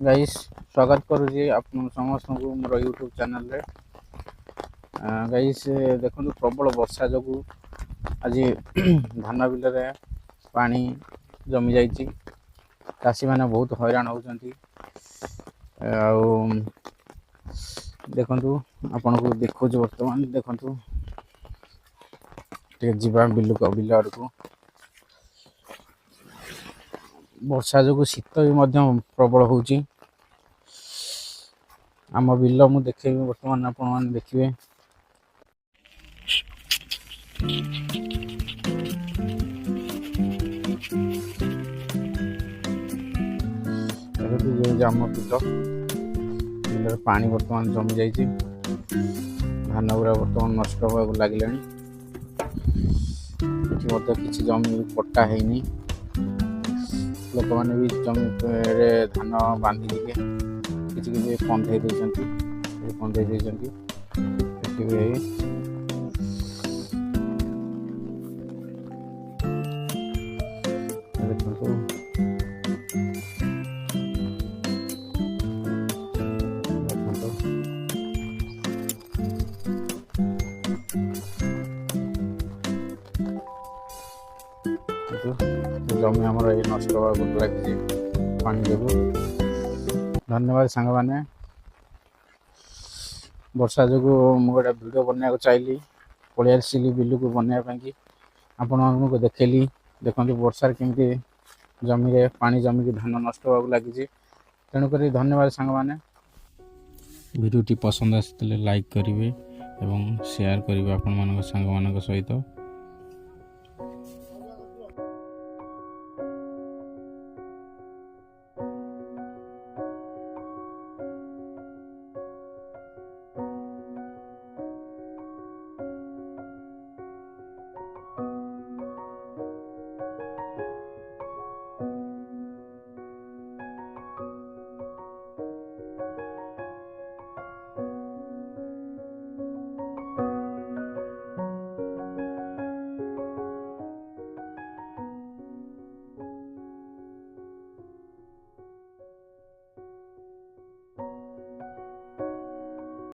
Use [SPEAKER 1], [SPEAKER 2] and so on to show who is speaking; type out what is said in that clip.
[SPEAKER 1] Guys स्वागत करुँगी आपण समस्त को मोर यूट्यूब चैनल रे। गाइस देखो प्रबल वर्षा जो आज धान बिल रे पानी जमी जाइए। चाषी मैंने बहुत हैरान होती। देखु आपण को देखो बर्तमान देखु जा बिल आड़ को वर्षा जो शीत भी प्रबल होची। आम बिल मु देखेबी बर्तमान आपण मैंने देखिए। आम बिल पानी बर्तमान जमी जाइए। धान गुरा बर्तमान नष्ट होगा लगे। किसी जमी पट्टा है लोक मैंने भी जमी धान बांधि किसी कंधे जमी आमर ये नष्ट लगे पानी जो। धन्यवाद सांग मैंने वर्षा जो मुझे वीडियो बनवाक चाहिए पलि आसली बिल को बनवाई आपण को देखली। देखते वर्षार केमती जमी रे पानी जमी धान नष्ट होगा लगी। तेणुक धन्यवाद सांग मैंने। वीडियोटी पसंद आसते लाइक करेंगे और शेयर करेंगे आपण मान सहित।